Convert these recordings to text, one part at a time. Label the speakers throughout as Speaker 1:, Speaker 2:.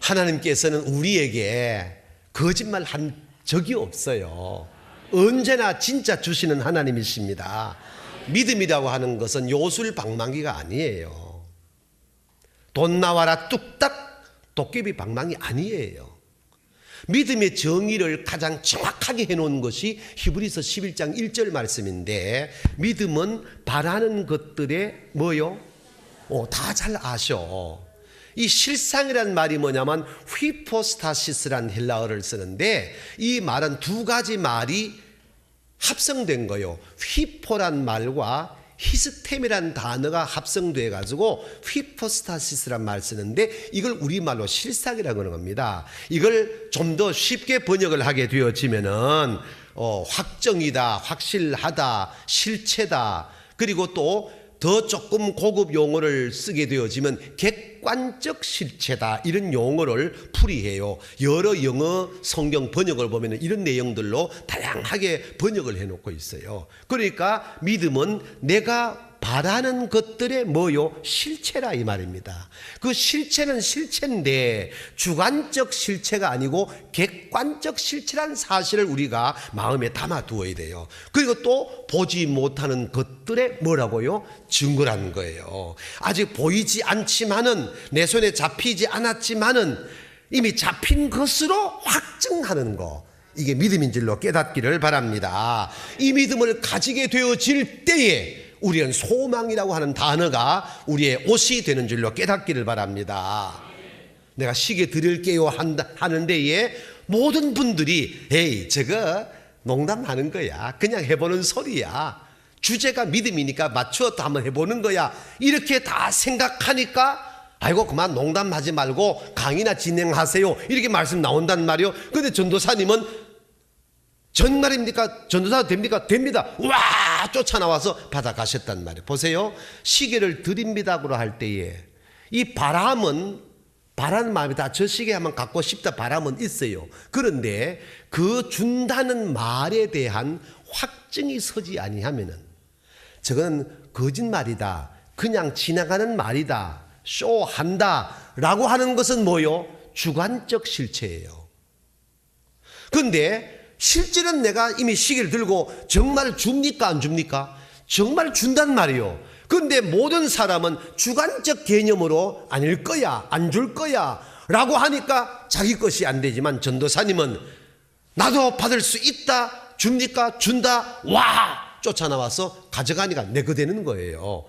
Speaker 1: 하나님께서는 우리에게 거짓말 한 적이 없어요. 언제나 진짜 주시는 하나님이십니다. 믿음이라고 하는 것은 요술방망이가 아니에요. 돈 나와라 뚝딱 도깨비 방망이 아니에요. 믿음의 정의를 가장 정확하게 해놓은 것이 히브리서 11장 1절 말씀인데, 믿음은 바라는 것들의 뭐요? 다 잘 아셔. 이 실상이란 말이 뭐냐면 휘포스타시스란 헬라어를 쓰는데, 이 말은 두 가지 말이 합성된 거예요. 휘포란 말과 히스템이란 단어가 합성돼 가지고 휘포스타시스란 말 쓰는데, 이걸 우리말로 실상이라고 하는 겁니다. 이걸 좀 더 쉽게 번역을 하게 되어지면은 확정이다, 확실하다, 실체다, 그리고 또 더 조금 고급 용어를 쓰게 되어지면 객관적 실체다, 이런 용어를 풀이해요. 여러 영어 성경 번역을 보면 이런 내용들로 다양하게 번역을 해놓고 있어요. 그러니까 믿음은 내가 바라는 것들의 뭐요? 실체라 이 말입니다. 그 실체는 실체인데 주관적 실체가 아니고 객관적 실체란 사실을 우리가 마음에 담아 두어야 돼요. 그리고 또 보지 못하는 것들의 뭐라고요? 증거라는 거예요. 아직 보이지 않지만은, 내 손에 잡히지 않았지만은 이미 잡힌 것으로 확증하는 거, 이게 믿음인 줄로 깨닫기를 바랍니다. 이 믿음을 가지게 되어질 때에 우리는 소망이라고 하는 단어가 우리의 옷이 되는 줄로 깨닫기를 바랍니다. 내가 시계 드릴게요 하는 데에 모든 분들이 에이 저거 농담하는 거야, 그냥 해보는 소리야, 주제가 믿음이니까 맞추어도 한번 해보는 거야, 이렇게 다 생각하니까 아이고 그만 농담하지 말고 강의나 진행하세요, 이렇게 말씀 나온단 말이요. 근데 전도사님은 정말입니까? 전도사 됩니까? 됩니다. 와 쫓아나와서 받아가셨단 말이에요. 보세요. 시계를 드립니다고 할 때에 이 바라는 마음이 다 저 시계 한번 갖고 싶다 바람은 있어요. 그런데 그 준다는 말에 대한 확증이 서지 아니하면은 저건 거짓말이다, 그냥 지나가는 말이다, 쇼한다 라고 하는 것은 뭐요? 주관적 실체예요. 그런데 실제는 내가 이미 시계를 들고 정말 줍니까 안 줍니까? 정말 준단 말이요. 그런데 모든 사람은 주관적 개념으로 아닐 거야, 안 줄 거야 라고 하니까 자기 것이 안 되지만, 전도사님은 나도 받을 수 있다, 줍니까? 준다, 와 쫓아나와서 가져가니까 내 거 되는 거예요.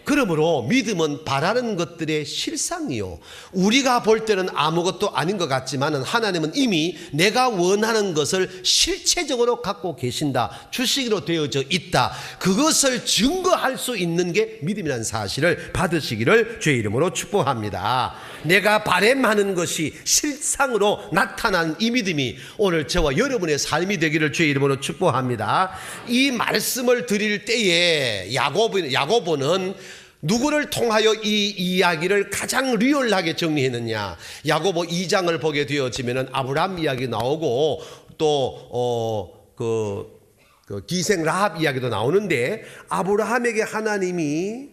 Speaker 1: 그러므로 믿음은 바라는 것들의 실상이요. 우리가 볼 때는 아무것도 아닌 것 같지만 하나님은 이미 내가 원하는 것을 실체적으로 갖고 계신다, 주시기로 되어져 있다, 그것을 증거할 수 있는 게 믿음이라는 사실을 받으시기를 주의 이름으로 축복합니다. 내가 바람하는 것이 실상으로 나타난 이 믿음이 오늘 저와 여러분의 삶이 되기를 주의 이름으로 축복합니다. 이 말씀을 드릴 때에 야고보는 누구를 통하여 이 이야기를 가장 리얼하게 정리했느냐? 야고보 2장을 보게 되어지면 아브라함 이야기 나오고 또 기생 라합 이야기도 나오는데, 아브라함에게 하나님이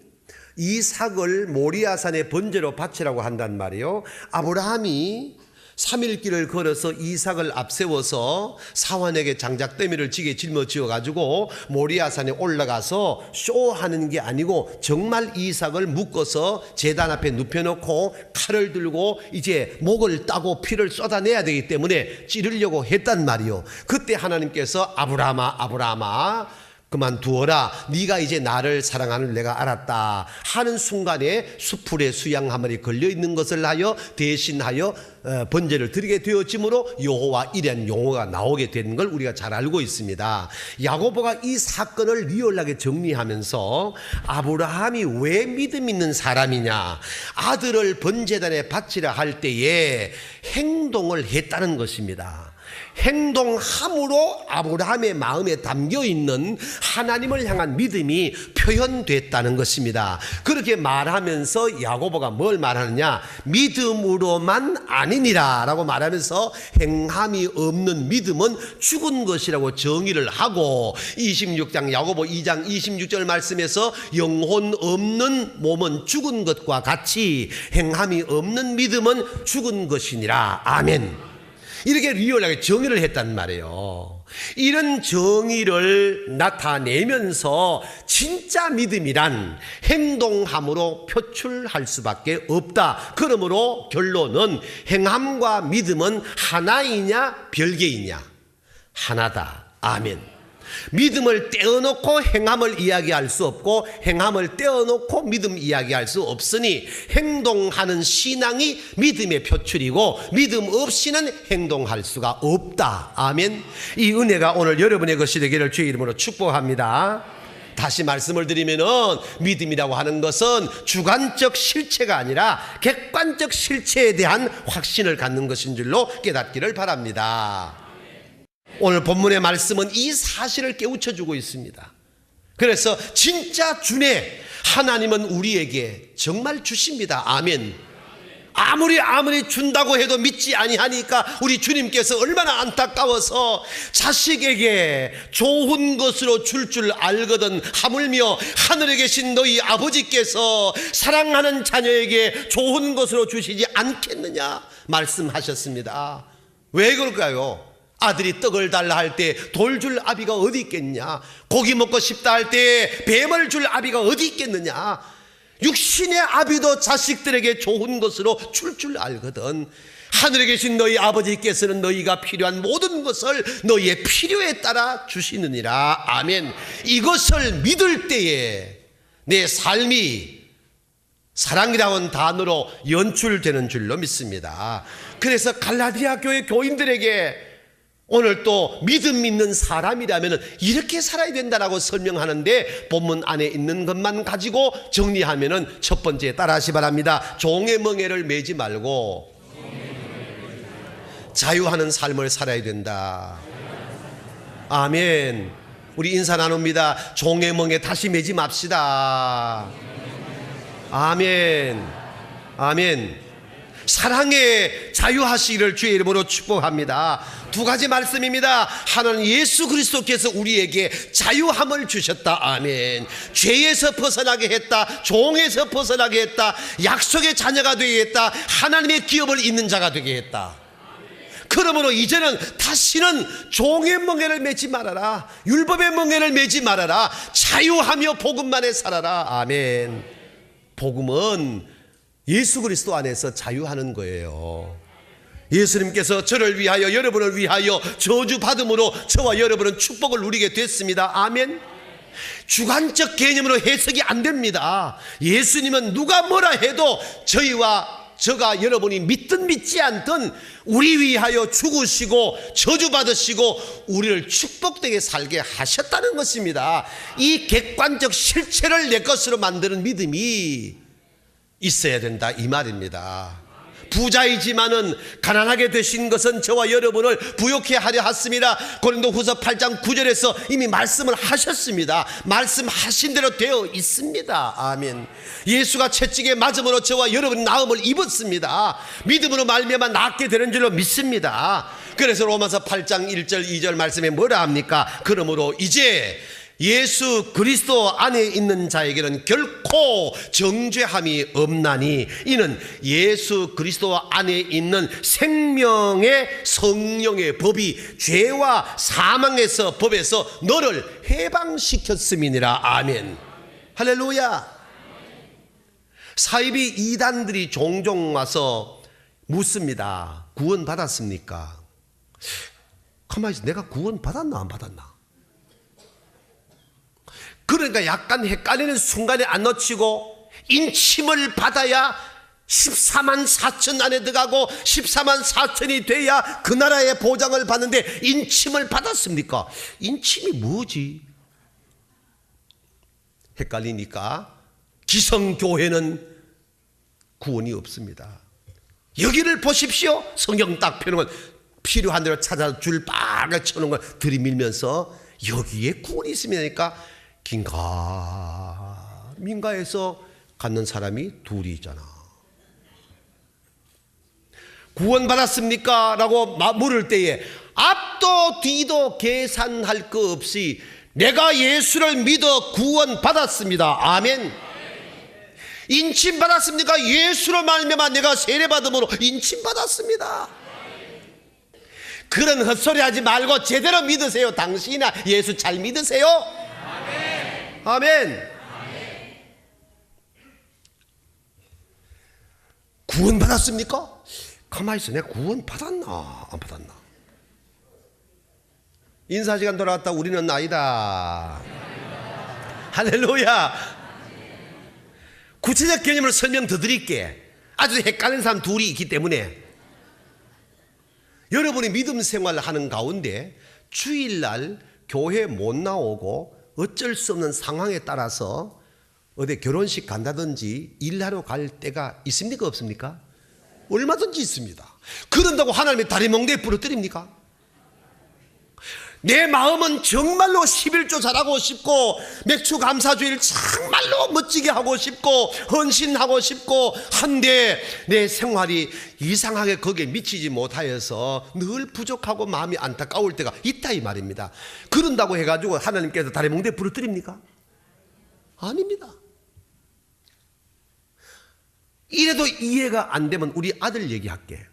Speaker 1: 이삭을 모리아산의 번제로 바치라고 한단 말이에요. 아브라함이 3일 길을 걸어서 이삭을 앞세워서 사환에게 장작더미를 지게 짊어지어 가지고 모리아산에 올라가서 쇼하는 게 아니고 정말 이삭을 묶어서 제단 앞에 눕혀놓고 칼을 들고 이제 목을 따고 피를 쏟아내야 되기 때문에 찌르려고 했단 말이요. 그때 하나님께서 아브라함아 그만두어라, 네가 이제 나를 사랑하는 내가 알았다 하는 순간에 수풀에 수양 한 마리 걸려있는 것을 하여 대신하여 번제를 드리게 되었으므로 여호와 이란 용어가 나오게 된 걸 우리가 잘 알고 있습니다. 야고보가 이 사건을 리얼하게 정리하면서 아브라함이 왜 믿음 있는 사람이냐, 아들을 번제단에 바치라 할 때에 행동을 했다는 것입니다. 행동함으로 아브라함의 마음에 담겨 있는 하나님을 향한 믿음이 표현됐다는 것입니다. 그렇게 말하면서 야고보가 뭘 말하느냐? 믿음으로만 아니니라 라고 말하면서 행함이 없는 믿음은 죽은 것이라고 정의를 하고, 26장 야고보 2장 26절 말씀에서 영혼 없는 몸은 죽은 것과 같이 행함이 없는 믿음은 죽은 것이니라. 아멘. 이렇게 리얼하게 정의를 했단 말이에요. 이런 정의를 나타내면서 진짜 믿음이란 행동함으로 표출할 수밖에 없다. 그러므로 결론은 행함과 믿음은 하나이냐 별개이냐? 하나다. 아멘. 믿음을 떼어놓고 행함을 이야기할 수 없고, 행함을 떼어놓고 믿음 이야기할 수 없으니 행동하는 신앙이 믿음의 표출이고, 믿음 없이는 행동할 수가 없다. 아멘. 이 은혜가 오늘 여러분의 것이 되기를 주의 이름으로 축복합니다. 다시 말씀을 드리면은 믿음이라고 하는 것은 주관적 실체가 아니라 객관적 실체에 대한 확신을 갖는 것인 줄로 깨닫기를 바랍니다. 오늘 본문의 말씀은 이 사실을 깨우쳐주고 있습니다. 그래서 진짜 주내 하나님은 우리에게 정말 주십니다. 아멘. 아무리 준다고 해도 믿지 아니하니까 우리 주님께서 얼마나 안타까워서 자식에게 좋은 것으로 줄 알거든 하물며 하늘에 계신 너희 아버지께서 사랑하는 자녀에게 좋은 것으로 주시지 않겠느냐 말씀하셨습니다. 왜 그럴까요? 아들이 떡을 달라 할 때 돌 줄 아비가 어디 있겠냐? 고기 먹고 싶다 할 때 뱀을 줄 아비가 어디 있겠느냐? 육신의 아비도 자식들에게 좋은 것으로 줄 알거든. 하늘에 계신 너희 아버지께서는 너희가 필요한 모든 것을 너희의 필요에 따라 주시느니라. 아멘. 이것을 믿을 때에 내 삶이 사랑이라는 단어로 연출되는 줄로 믿습니다. 그래서 갈라디아 교회 교인들에게 오늘 또 믿음 있는 사람이라면 이렇게 살아야 된다라고 설명하는데, 본문 안에 있는 것만 가지고 정리하면은 첫 번째 따라하시 바랍니다. 종의 멍에를 매지 말고 자유하는 삶을 살아야 된다. 아멘. 우리 인사 나눕니다. 종의 멍에 다시 매지 맙시다. 아멘. 아멘. 사랑에 자유하시기를 주의 이름으로 축복합니다. 두 가지 말씀입니다. 하나는 예수 그리스도께서 우리에게 자유함을 주셨다. 아멘. 죄에서 벗어나게 했다. 종에서 벗어나게 했다. 약속의 자녀가 되게 했다. 하나님의 기업을 잇는 자가 되게 했다. 그러므로 이제는 다시는 종의 멍에를 매지 말아라. 율법의 멍에를 매지 말아라. 자유하며 복음만에 살아라. 아멘. 복음은 예수 그리스도 안에서 자유하는 거예요. 예수님께서 저를 위하여 여러분을 위하여 저주받음으로 저와 여러분은 축복을 누리게 됐습니다. 아멘. 주관적 개념으로 해석이 안 됩니다. 예수님은 누가 뭐라 해도 저희와 저가 여러분이 믿든 믿지 않든 우리 위하여 죽으시고 저주받으시고 우리를 축복되게 살게 하셨다는 것입니다. 이 객관적 실체를 내 것으로 만드는 믿음이 있어야 된다, 이 말입니다. 부자이지만은 가난하게 되신 것은 저와 여러분을 부욕해 하려 하습니다. 고린도후서 8장 9절에서 이미 말씀을 하셨습니다. 말씀하신 대로 되어 있습니다. 아멘. 예수가 채찍에 맞음으로 저와 여러분 나음을 입었습니다. 믿음으로 말미암아 낫게 되는 줄로 믿습니다. 그래서 로마서 8장 1절 2절 말씀에 뭐라 합니까? 그러므로 이제 예수 그리스도 안에 있는 자에게는 결코 정죄함이 없나니 이는 예수 그리스도 안에 있는 생명의 성령의 법이 죄와 사망에서 법에서 너를 해방시켰음이니라. 아멘. 할렐루야. 사이비 이단들이 종종 묻습니다. 구원 받았습니까? 가만히 있어. 내가 구원 받았나 안 받았나? 그러니까 약간 헷갈리는 순간에 안 놓치고 인침을 받아야 14만 4천 안에 들어가고 14만 4천이 돼야 그 나라의 보장을 받는데 인침을 받았습니까? 인침이 뭐지? 헷갈리니까 기성교회는 구원이 없습니다. 여기를 보십시오. 성경 딱 펴놓은 필요한 대로 찾아 줄 빨갛게 쳐놓은 걸 들이밀면서 여기에 구원이 있으니까 긴가 민가에서 갖는 사람이 둘이 있잖아. 구원받았습니까? 라고 물을 때에 앞도 뒤도 계산할 거 없이 내가 예수를 믿어 구원받았습니다. 아멘. 인침받았습니까? 예수로 말미암아 내가 세례받음으로 인침받았습니다. 그런 헛소리 하지 말고 제대로 믿으세요. 당신이나 예수 잘 믿으세요. 아멘. 아멘. 구원받았습니까? 가만히 있어. 내가 구원받았나 안 받았나? 인사시간 돌아왔다. 우리는 아니다. 할렐루야. 구체적 개념을 설명 더 드릴게. 아주 헷갈리는 사람 둘이 있기 때문에 여러분이 믿음 생활을 하는 가운데 주일날 교회 못 나오고 어쩔 수 없는 상황에 따라서 어디 결혼식 간다든지 일하러 갈 때가 있습니까? 없습니까? 얼마든지 있습니다. 그런다고 하나님의 다리 멍대에 부러뜨립니까? 내 마음은 정말로 11조 잘하고 싶고 맥주 감사주일 정말로 멋지게 하고 싶고 헌신하고 싶고 한데 내 생활이 이상하게 거기에 미치지 못하여서 늘 부족하고 마음이 안타까울 때가 있다 이 말입니다. 그런다고 해가지고 하나님께서 다리 멍대에 부러뜨립니까? 아닙니다. 이래도 이해가 안 되면 우리 아들 얘기할게.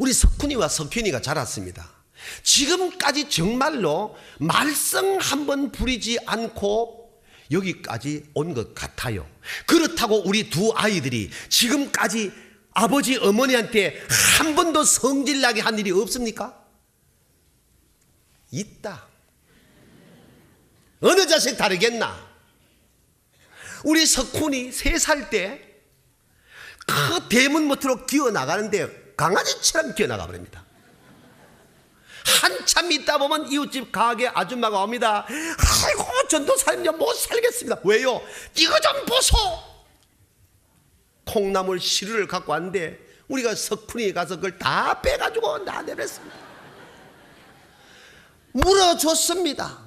Speaker 1: 우리 석훈이와 석현이가 자랐습니다. 지금까지 정말로 말썽 한번 부리지 않고 여기까지 온 것 같아요. 그렇다고 우리 두 아이들이 지금까지 아버지 어머니한테 한 번도 성질나게 한 일이 없습니까? 있다. 어느 자식 다르겠나? 우리 석훈이 3살 때 그 대문 못으로 기어나가는데 강아지처럼 기어나가 버립니다. 한참 있다 보면 이웃집 가게 아줌마가 옵니다. 아이고 전도사님 못 살겠습니다. 왜요? 이거 좀 보소. 콩나물 시루를 갖고 왔는데 우리가 석훈이 가서 그걸 다 빼가지고 나내렸습니다. 물어줬습니다.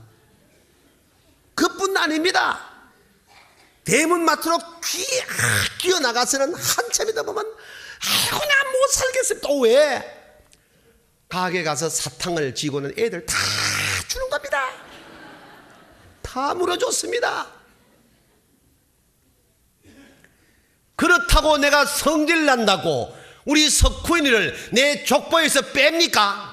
Speaker 1: 그뿐 아닙니다. 대문 마트로 기어나가서는 한참 있다 보면 아이고 나 못 살겠습니다. 또 왜? 가게 가서 사탕을 쥐고는 애들 다 주는 겁니다. 다 물어줬습니다. 그렇다고 내가 성질 난다고 우리 석훈이를 내 족보에서 뺍니까?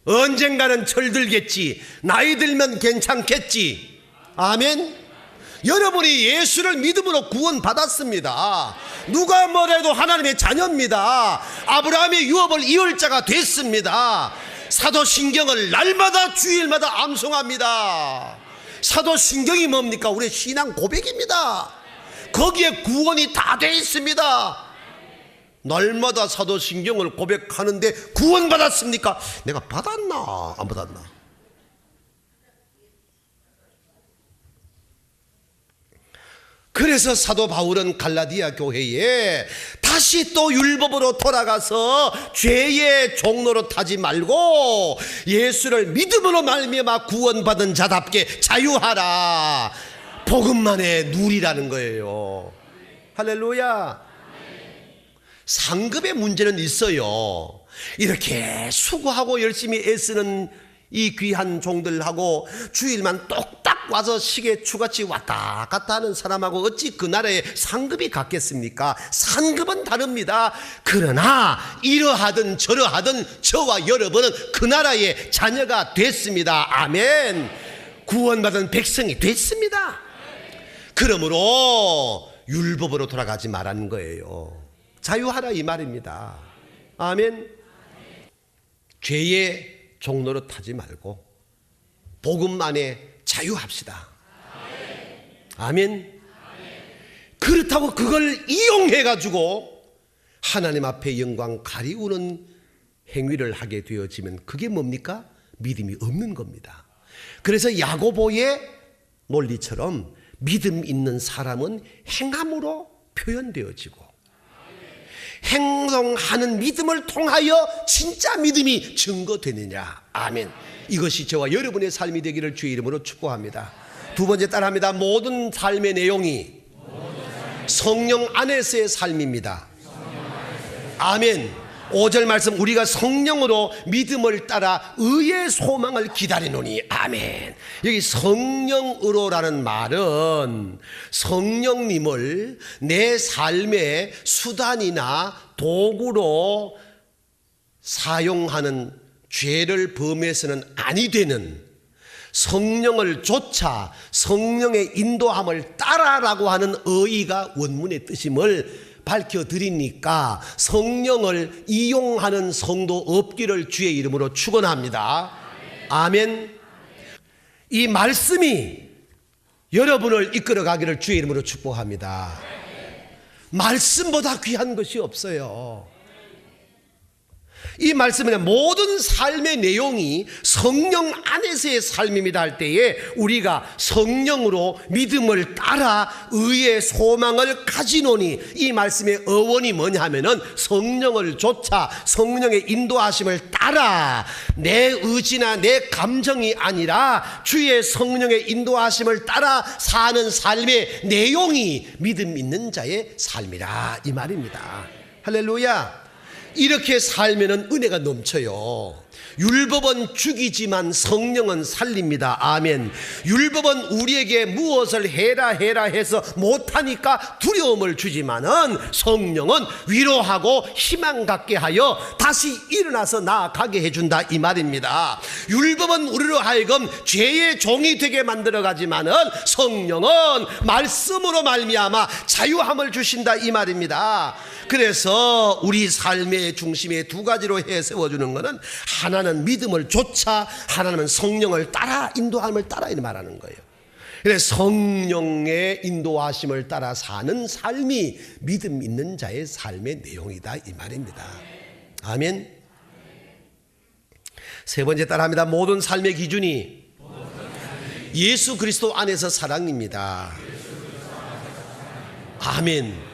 Speaker 1: 언젠가는 철들겠지. 나이 들면 괜찮겠지. 아멘. 여러분이 예수를 믿음으로 구원받았습니다. 누가 뭐래도 하나님의 자녀입니다. 아브라함의 유업을 이을 자가 됐습니다. 사도신경을 날마다 주일마다 암송합니다. 사도신경이 뭡니까? 우리의 신앙 고백입니다. 거기에 구원이 다 돼 있습니다. 날마다 사도신경을 고백하는데 구원받았습니까? 내가 받았나 안 받았나? 그래서 사도 바울은 갈라디아 교회에 다시 또 율법으로 돌아가서 죄의 종로로 타지 말고 예수를 믿음으로 말미암아 구원받은 자답게 자유하라. 복음만에 누리라는 거예요. 할렐루야. 상급의 문제는 있어요. 이렇게 수고하고 열심히 애쓰는 이 귀한 종들하고 주일만 똑딱 와서 시계 추같이 왔다 갔다 하는 사람하고 어찌 그 나라에 상급이 같겠습니까? 상급은 다릅니다. 그러나 이러하든 저러하든 저와 여러분은 그 나라의 자녀가 됐습니다. 아멘. 구원받은 백성이 됐습니다. 그러므로 율법으로 돌아가지 말라는 거예요. 자유하라 이 말입니다. 아멘. 죄의 종로로 타지 말고 복음 안에 자유합시다. 아멘. 그렇다고 그걸 이용해 가지고 하나님 앞에 영광 가리우는 행위를 하게 되어지면 그게 뭡니까? 믿음이 없는 겁니다. 그래서 야고보의 논리처럼 믿음 있는 사람은 행함으로 표현되어지고 행동하는 믿음을 통하여 진짜 믿음이 증거되느냐. 아멘. 이것이 저와 여러분의 삶이 되기를 주의 이름으로 축복합니다. 두 번째 따라합니다. 모든 삶의 내용이 성령 안에서의 삶입니다. 아멘. 5절 말씀, 우리가 성령으로 믿음을 따라 의의 소망을 기다리노니. 아멘. 여기 성령으로라는 말은 성령님을 내 삶의 수단이나 도구로 사용하는 죄를 범해서는 아니 되는, 성령을 좇아 성령의 인도함을 따라라고 하는 의의가 원문의 뜻임을 밝혀드리니까 성령을 이용하는 성도 없기를 주의 이름으로 축원합니다. 아멘. 이 말씀이 여러분을 이끌어가기를 주의 이름으로 축복합니다. 말씀보다 귀한 것이 없어요. 이 말씀에는 모든 삶의 내용이 성령 안에서의 삶입니다 할 때에 우리가 성령으로 믿음을 따라 의의 소망을 가지노니, 이 말씀의 어원이 뭐냐 하면은 성령을 좇아 성령의 인도하심을 따라 내 의지나 내 감정이 아니라 주의 성령의 인도하심을 따라 사는 삶의 내용이 믿음 있는 자의 삶이라, 이 말입니다. 할렐루야. 이렇게 살면은 은혜가 넘쳐요. 율법은 죽이지만 성령은 살립니다. 아멘. 율법은 우리에게 무엇을 해라 해서 못하니까 두려움을 주지만은 성령은 위로하고 희망 갖게 하여 다시 일어나서 나아가게 해준다, 이 말입니다. 율법은 우리로 하여금 죄의 종이 되게 만들어 가지만은 성령은 말씀으로 말미암아 자유함을 주신다, 이 말입니다. 그래서 우리 삶의 중심에 두 가지로 해 세워주는 것은, 하나는 믿음을 좇아, 하나는 성령을 따라, 인도함을 따라, 이렇게 말하는 거예요. 그래서 성령의 인도하심을 따라 사는 삶이 믿음 있는 자의 삶의 내용이다, 이 말입니다. 아멘. 세 번째 따라합니다. 모든 삶의 기준이 예수 그리스도 안에서 사랑입니다. 아멘.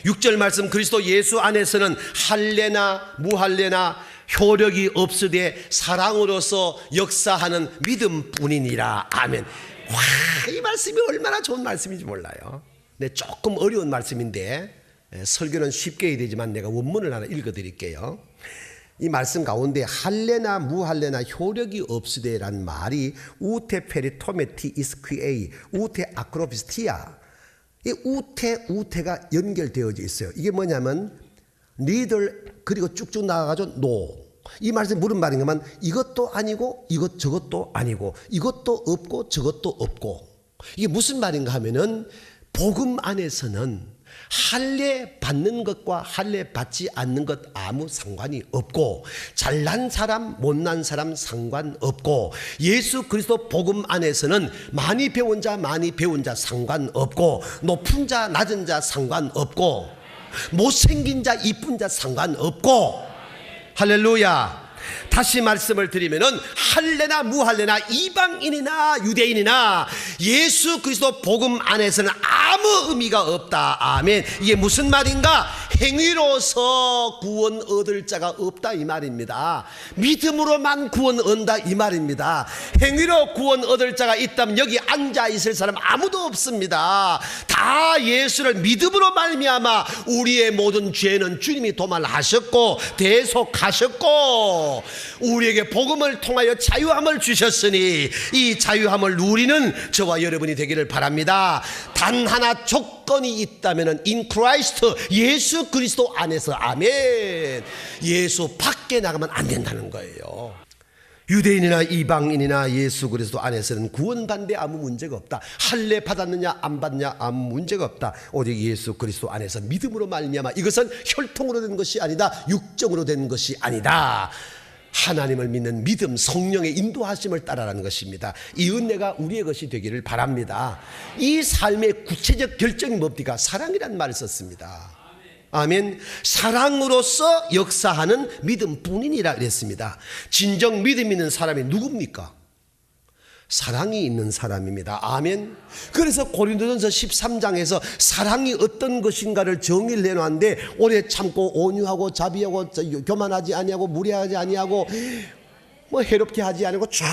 Speaker 1: 6절 말씀, 그리스도 예수 안에서는 할례나 무할례나 효력이 없으되 사랑으로서 역사하는 믿음뿐이니라. 아멘. 와, 이 말씀이 얼마나 좋은 말씀인지 몰라요. 네, 조금 어려운 말씀인데 설교는 쉽게 해야 되지만 내가 원문을 하나 읽어드릴게요. 이 말씀 가운데 할례나 무할례나 효력이 없으되라는 말이 우테 페리토메티 이스퀴에이, 우테 아크로피스티아, 이 우태가 연결되어져 있어요. 이게 뭐냐면 니들, 그리고 쭉쭉 나가가지고 노. 이 말씀이 무슨 말인가면 이것도 아니고 저것도 아니고, 이것도 없고 저것도 없고. 이게 무슨 말인가 하면은 복음 안에서는 할례 받는 것과 할례 받지 않는 것 아무 상관이 없고, 잘난 사람 못난 사람 상관없고, 예수 그리스도 복음 안에서는 많이 배운 자 상관없고, 높은 자 낮은 자 상관없고, 못생긴 자 이쁜 자 상관없고. 할렐루야. 다시 말씀을 드리면은 할례나 무할례나 이방인이나 유대인이나 예수 그리스도 복음 안에서는 아무 의미가 없다. 아멘. 이게 무슨 말인가? 행위로서 구원 얻을 자가 없다, 이 말입니다. 믿음으로만 구원 얻는다, 이 말입니다. 행위로 구원 얻을 자가 있다면 여기 앉아 있을 사람 아무도 없습니다. 다 예수를 믿음으로 말미암아 우리의 모든 죄는 주님이 도말하셨고 대속하셨고 우리에게 복음을 통하여 자유함을 주셨으니 이 자유함을 누리는 저와 여러분이 되기를 바랍니다. 단 하나 조건이 있다면 in Christ, 예수 그리스도 안에서. 아멘. 예수 밖에 나가면 안 된다는 거예요. 유대인이나 이방인이나 예수 그리스도 안에서는 구원받는데 아무 문제가 없다. 할례 받았느냐 안 받느냐 아무 문제가 없다. 오직 예수 그리스도 안에서 믿음으로 말미암아, 이것은 혈통으로 된 것이 아니다, 육정으로 된 것이 아니다. 하나님을 믿는 믿음, 성령의 인도하심을 따라라는 것입니다. 이 은혜가 우리의 것이 되기를 바랍니다. 이 삶의 구체적 결정이 뭡니까? 사랑이라는 말을 썼습니다. 아멘. 사랑으로서 역사하는 믿음뿐이니라 그랬습니다. 진정 믿음 있는 사람이 누굽니까? 사랑이 있는 사람입니다. 아멘. 그래서 고린도전서 13장에서 사랑이 어떤 것인가를 정의를 해놨는데, 오래 참고 온유하고 자비하고 교만하지 아니하고 무례하지 아니하고 해롭게 하지 않고 쭉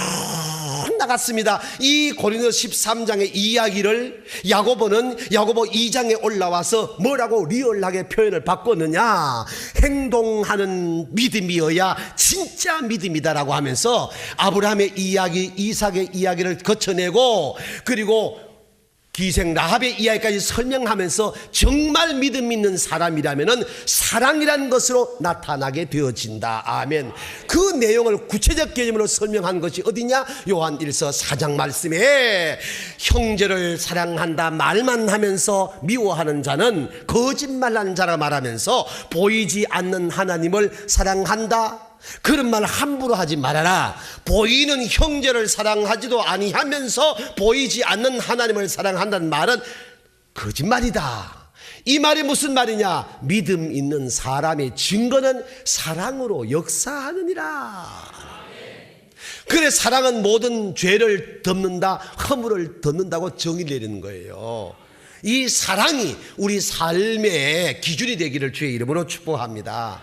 Speaker 1: 나갔습니다. 이 고린도 13장의 이야기를 야고보는 야고보 2장에 올라와서 뭐라고 리얼하게 표현을 바꿨느냐, 행동하는 믿음이어야 진짜 믿음이다라고 하면서 아브라함의 이야기, 이삭의 이야기를 거쳐내고, 그리고 기생 라합의 이야기까지 설명하면서 정말 믿음 있는 사람이라면 사랑이라는 것으로 나타나게 되어진다. 아멘. 그 내용을 구체적 개념으로 설명한 것이 어디냐? 요한 1서 4장 말씀에 형제를 사랑한다 말만 하면서 미워하는 자는 거짓말하는 자라 말하면서 보이지 않는 하나님을 사랑한다, 그런 말 함부로 하지 말아라. 보이는 형제를 사랑하지도 아니하면서 보이지 않는 하나님을 사랑한다는 말은 거짓말이다. 이 말이 무슨 말이냐? 믿음 있는 사람의 증거는 사랑으로 역사하느니라. 그래, 사랑은 모든 죄를 덮는다, 허물을 덮는다고 정의를 내리는 거예요. 이 사랑이 우리 삶의 기준이 되기를 주의 이름으로 축복합니다.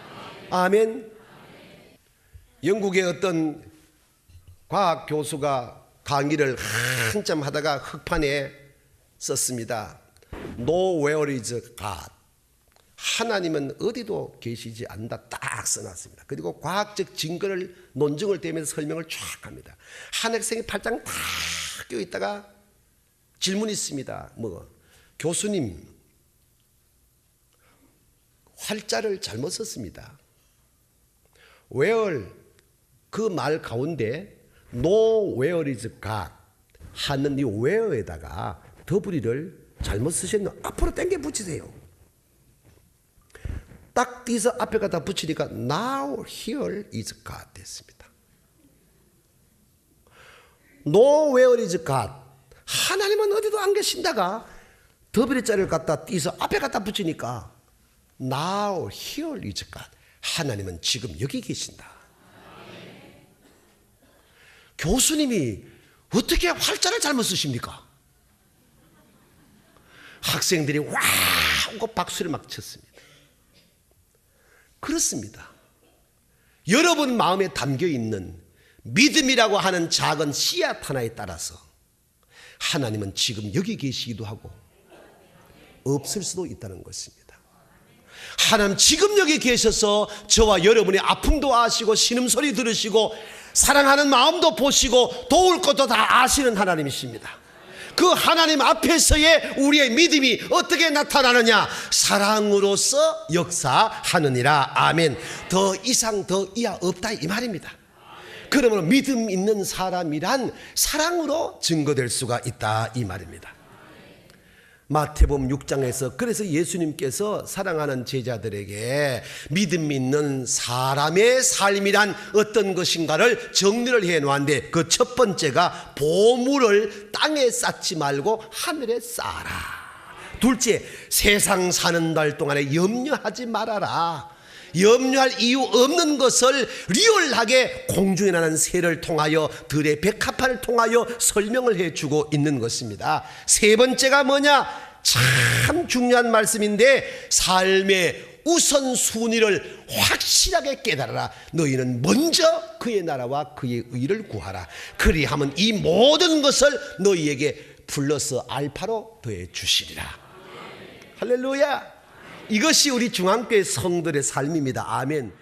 Speaker 1: 아멘. 영국의 어떤 과학 교수가 강의를 한참 하다가 흑판에 썼습니다. Nowhere is God. 하나님은 어디도 계시지 않는다 딱 써놨습니다. 그리고 과학적 증거를, 논증을 대면서 설명을 쫙 합니다. 한 학생이 팔짱 다 껴있다가 질문이 있습니다. 교수님, 활자를 잘못 썼습니다. Where, 그 말 가운데 Nowhere is God 하는 이 where에다가 더블이를 잘못 쓰셨나? 앞으로 당겨 붙이세요. 딱 띄서 앞에 갖다 붙이니까 Now here is God 됐습니다. Nowhere is God, 하나님은 어디도 안 계신다가 더블의 자를 갖다 띄서 앞에 갖다 붙이니까 Now here is God, 하나님은 지금 여기 계신다. 교수님이 어떻게 활자를 잘못 쓰십니까? 학생들이 와 하고 박수를 막 쳤습니다. 그렇습니다. 여러분 마음에 담겨있는 믿음이라고 하는 작은 씨앗 하나에 따라서 하나님은 지금 여기 계시기도 하고 없을 수도 있다는 것입니다. 하나님 지금 여기 계셔서 저와 여러분의 아픔도 아시고 신음소리 들으시고 사랑하는 마음도 보시고 도울 것도 다 아시는 하나님이십니다. 그 하나님 앞에서의 우리의 믿음이 어떻게 나타나느냐? 사랑으로서 역사하느니라. 아멘. 더 이상 더 이하 없다 이 말입니다. 그러므로 믿음 있는 사람이란 사랑으로 증거될 수가 있다 이 말입니다. 마태복음 6장에서 그래서 예수님께서 사랑하는 제자들에게 믿음 있는 사람의 삶이란 어떤 것인가를 정리를 해놓았는데, 그 첫 번째가 보물을 땅에 쌓지 말고 하늘에 쌓아라. 둘째, 세상 사는 날 동안에 염려하지 말아라. 염려할 이유 없는 것을 리얼하게 공중에 나는 새를 통하여 들의 백합화를 통하여 설명을 해주고 있는 것입니다. 세 번째가 뭐냐? 참 중요한 말씀인데, 삶의 우선순위를 확실하게 깨달아라. 너희는 먼저 그의 나라와 그의 의를 구하라. 그리하면 이 모든 것을 너희에게 플러스 알파로 더해 주시리라. 할렐루야. 이것이 우리 중앙교회 성들의 삶입니다. 아멘.